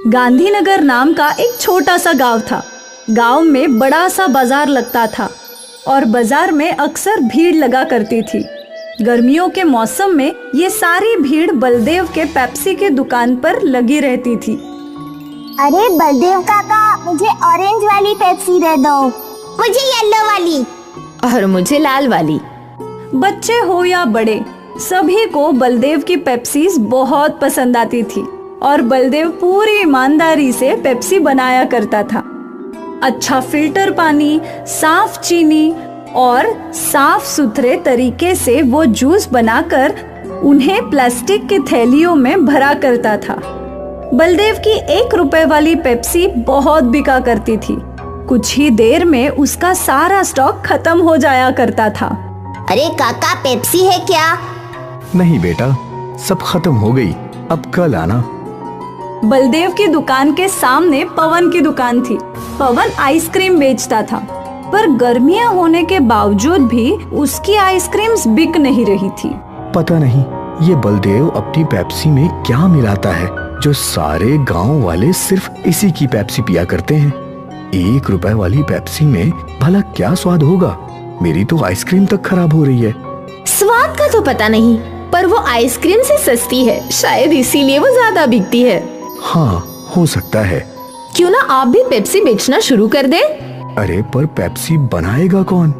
गांधीनगर नाम का एक छोटा सा गांव था। गांव में बड़ा सा बाजार लगता था और बाजार में अक्सर भीड़ लगा करती थी। गर्मियों के मौसम में ये सारी भीड़ बलदेव के पेप्सी के दुकान पर लगी रहती थी। अरे बलदेव काका, मुझे ऑरेंज वाली पेप्सी दे दो। मुझे येलो वाली। और मुझे लाल वाली। बच्चे हो या बड़े, सभी को बलदेव की पेप्सीज बहुत पसंद आती थी और बलदेव पूरी ईमानदारी से पेप्सी बनाया करता था। अच्छा फिल्टर पानी, साफ चीनी और साफ सुथरे तरीके से वो जूस बनाकर उन्हें प्लास्टिक की थैलियों में भरा करता था। बलदेव की 1 रुपए वाली पेप्सी बहुत बिका करती थी। कुछ ही देर में उसका सारा स्टॉक खत्म हो जाया करता था। अरे काका, पेप्सी है क्या? नहीं बेटा, सब खत्म हो गई, अब कल आना। बलदेव की दुकान के सामने पवन की दुकान थी। पवन आइसक्रीम बेचता था, पर गर्मियां होने के बावजूद भी उसकी आइसक्रीम्स बिक नहीं रही थी। पता नहीं ये बलदेव अपनी पेप्सी में क्या मिलाता है जो सारे गांव वाले सिर्फ इसी की पेप्सी पिया करते हैं। 1 रुपए वाली पेप्सी में भला क्या स्वाद होगा? मेरी तो आइसक्रीम तक खराब हो रही है। स्वाद का तो पता नहीं, पर वो आइसक्रीम से सस्ती है, शायद इसीलिए वो ज्यादा बिकती है। हाँ, हो सकता है। क्यों ना आप भी पेप्सी बेचना शुरू कर दे? अरे पर पेप्सी बनाएगा कौन?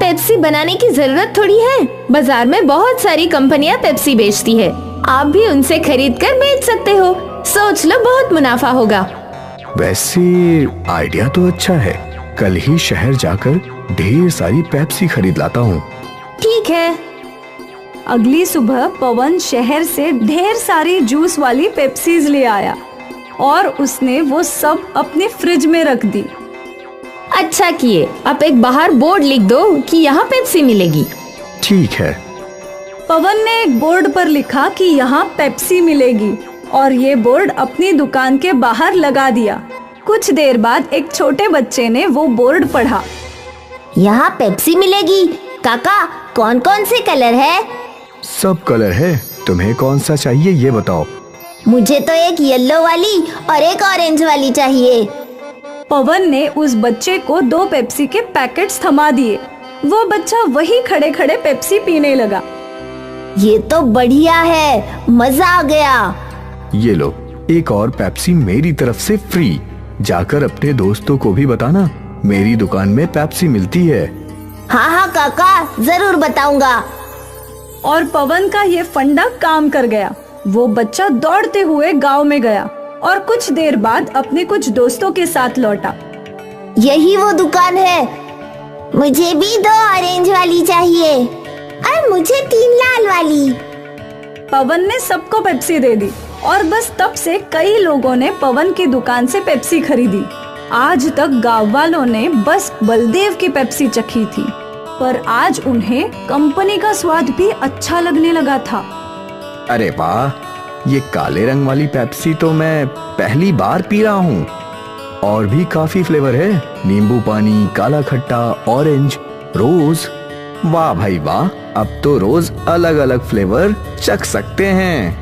पेप्सी बनाने की जरूरत थोड़ी है, बाजार में बहुत सारी कंपनियां पेप्सी बेचती है। आप भी उनसे खरीद कर बेच सकते हो। सोच लो, बहुत मुनाफा होगा। वैसे आइडिया तो अच्छा है, कल ही शहर जाकर ढेर सारी पेप्सी खरीद लाता हूँ। ठीक है। अगली सुबह पवन शहर से ढेर सारी जूस वाली पेप्सीज ले आया और उसने वो सब अपने फ्रिज में रख दी। अच्छा किए, आप एक बाहर बोर्ड लिख दो कि यहाँ पेप्सी मिलेगी। ठीक है। पवन ने एक बोर्ड पर लिखा कि यहाँ पेप्सी मिलेगी और ये बोर्ड अपनी दुकान के बाहर लगा दिया। कुछ देर बाद एक छोटे बच्चे ने वो बोर्ड पढ़ा। यहाँ पेप्सी मिलेगी। काका, कौन कौन से कलर है? सब कलर है, तुम्हें कौन सा चाहिए ये बताओ। मुझे तो एक येलो वाली और एक ऑरेंज वाली चाहिए। पवन ने उस बच्चे को 2 पेप्सी के पैकेट्स थमा दिए। वो बच्चा वही खड़े खड़े पेप्सी पीने लगा। ये तो बढ़िया है, मजा आ गया। ये लो, एक और पेप्सी मेरी तरफ से फ्री। जाकर अपने दोस्तों को भी बताना, मेरी दुकान में पेप्सी मिलती है। हाँ हाँ काका, जरूर बताऊंगा। और पवन का ये फंडा काम कर गया। वो बच्चा दौड़ते हुए गांव में गया और कुछ देर बाद अपने कुछ दोस्तों के साथ लौटा। यही वो दुकान है। मुझे भी 2 ऑरेंज वाली चाहिए और मुझे 3 लाल वाली। पवन ने सबको पेप्सी दे दी और बस तब से कई लोगों ने पवन की दुकान से पेप्सी खरीदी। आज तक गांव वालों ने बस बलदेव की पेप्सी चखी थी, पर आज उन्हें कंपनी का स्वाद भी अच्छा लगने लगा था। अरे वाह, ये काले रंग वाली पेप्सी तो मैं पहली बार पी रहा हूँ। और भी काफी फ्लेवर है, नींबू पानी, काला खट्टा, ऑरेंज, रोज। वाह भाई वाह, अब तो रोज अलग अलग फ्लेवर चख सकते हैं।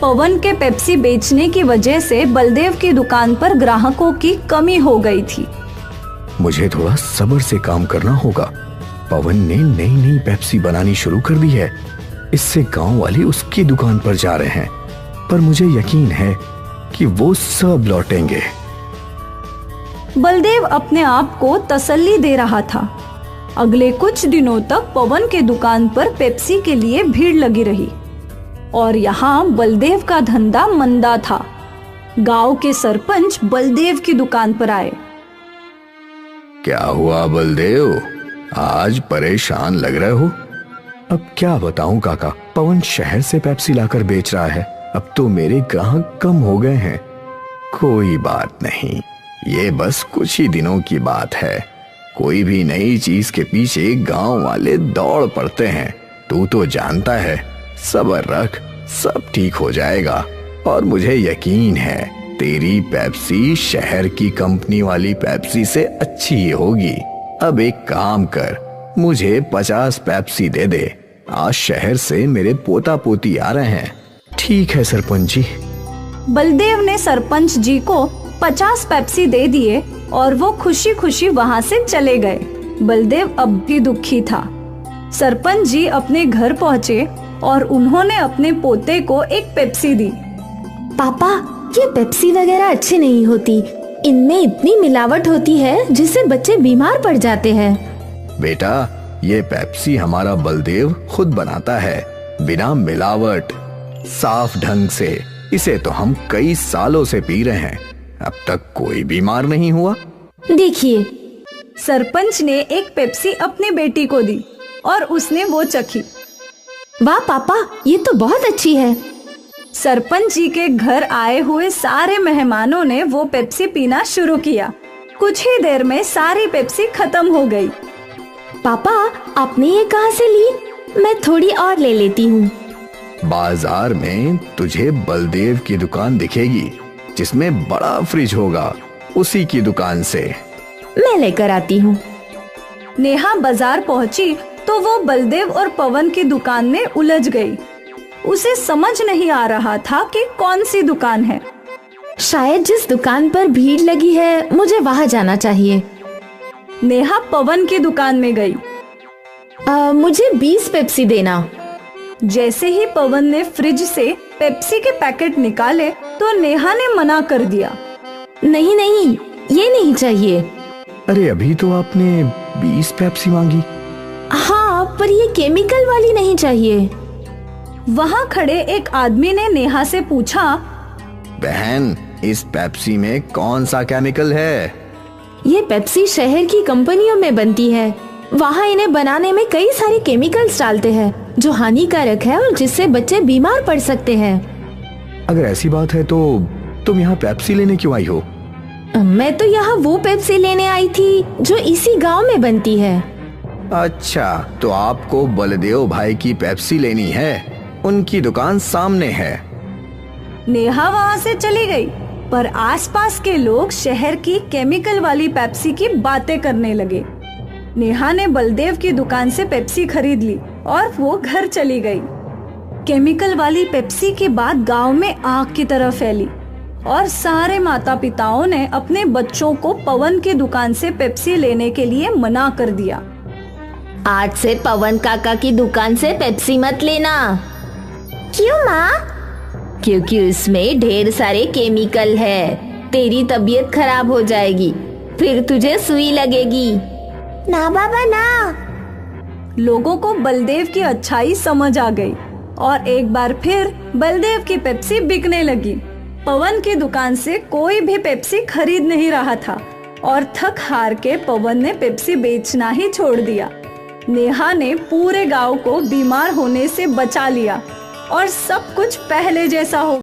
पवन के पेप्सी बेचने की वजह से बलदेव की दुकान पर ग्राहकों की कमी हो गई थी। मुझे थोड़ा सब्र से काम करना होगा। पवन ने नई नई पेप्सी बनानी शुरू कर दी है। इससे गांव वाले उसकी दुकान पर जा रहे हैं, पर मुझे यकीन है कि वो सब लौटेंगे। बलदेव अपने आप को तसल्ली दे रहा था। अगले कुछ दिनों तक पवन के दुकान पर पेप्सी के लिए भीड़ लगी रही और यहाँ बलदेव का धंधा मंदा था। गांव के सरपंच बलदेव की दुकान पर आए। क्या हुआ बलदेव, आज परेशान लग रहे हो? अब क्या बताऊं काका, पवन शहर से पेप्सी लाकर बेच रहा है। अब तो मेरे ग्राहक कम हो गए हैं। कोई बात नहीं, ये बस कुछ ही दिनों की बात है। कोई भी नई चीज के पीछे गांव वाले दौड़ पड़ते हैं। तू तो जानता है, सब्र रख, सब ठीक हो जाएगा। और मुझे यकीन है तेरी पेप्सी शहर की कंपनी वाली पेप्सी से अच्छी ही होगी। अब एक काम कर, मुझे 50 पेप्सी दे दे। आज शहर से मेरे पोता पोती आ रहे हैं। ठीक है सरपंच जी। बलदेव ने सरपंच जी को 50 पेप्सी दे दिए और वो खुशी खुशी वहाँ से चले गए। बलदेव अब भी दुखी था। सरपंच जी अपने घर पहुँचे और उन्होंने अपने पोते को एक पेप्सी दी। पापा, ये पेप्सी वगैरह अच्छी नहीं होती। इनमें इतनी मिलावट होती है जिससे बच्चे बीमार पड़ जाते हैं। बेटा, ये पेप्सी हमारा बलदेव खुद बनाता है, बिना मिलावट, साफ ढंग से। इसे तो हम कई सालों से पी रहे हैं, अब तक कोई बीमार नहीं हुआ। देखिए, सरपंच ने एक पेप्सी अपनी बेटी को दी और उसने वो चखी। वाह पापा, ये तो बहुत अच्छी है। सरपंच जी के घर आए हुए सारे मेहमानों ने वो पेप्सी पीना शुरू किया। कुछ ही देर में सारी पेप्सी खत्म हो गई। पापा, आपने ये कहाँ से ली? मैं थोड़ी और ले लेती हूँ। बाजार में तुझे बलदेव की दुकान दिखेगी जिसमें बड़ा फ्रिज होगा, उसी की दुकान से। मैं लेकर आती हूँ। नेहा बाजार पहुंची तो वो बलदेव और पवन की दुकान में उलझ गई। उसे समझ नहीं आ रहा था कि कौन सी दुकान है। शायद जिस दुकान पर भीड़ लगी है, मुझे वहाँ जाना चाहिए। नेहा पवन की दुकान में गई। मुझे 20 पेप्सी देना। जैसे ही पवन ने फ्रिज से पेप्सी के पैकेट निकाले तो नेहा ने मना कर दिया। नहीं नहीं, ये नहीं चाहिए। अरे अभी तो आपने 20 पेप्सी मांगी। हाँ, पर ये केमिकल वाली नहीं चाहिए। वहाँ खड़े एक आदमी ने नेहा से पूछा, बहन, इस पेप्सी में कौन सा केमिकल है? ये पेप्सी शहर की कंपनियों में बनती है। वहाँ इन्हें बनाने में कई सारे केमिकल्स डालते हैं जो हानिकारक है और जिससे बच्चे बीमार पड़ सकते हैं। अगर ऐसी बात है तो तुम यहाँ पेप्सी लेने क्यों आई हो? मैं तो यहाँ वो पेप्सी लेने आई थी जो इसी गांव में बनती है। अच्छा, तो आपको बलदेव भाई की पेप्सी लेनी है? उनकी दुकान सामने है। नेहा वहाँ से चली गई, पर आसपास के लोग शहर की केमिकल वाली पेप्सी की बातें करने लगे। नेहा ने बलदेव की दुकान से पेप्सी खरीद ली और वो घर चली गई। केमिकल वाली पेप्सी की बात गांव में आग की तरह फैली और सारे माता पिताओं ने अपने बच्चों को पवन की दुकान से पेप्सी लेने के लिए मना कर दिया। आज से पवन काका की दुकान से पेप्सी मत लेना। क्यों माँ? क्योंकि उसमें ढेर सारे केमिकल है। तेरी तबीयत खराब हो जाएगी, फिर तुझे सुई लगेगी। ना बाबा ना। लोगों को बलदेव की अच्छाई समझ आ गई और एक बार फिर बलदेव की पेप्सी बिकने लगी। पवन की दुकान से कोई भी पेप्सी खरीद नहीं रहा था और थक हार के पवन ने पेप्सी बेचना ही छोड़ दिया। नेहा ने पूरे गांव को बीमार होने से बचा लिया और सब कुछ पहले जैसा हो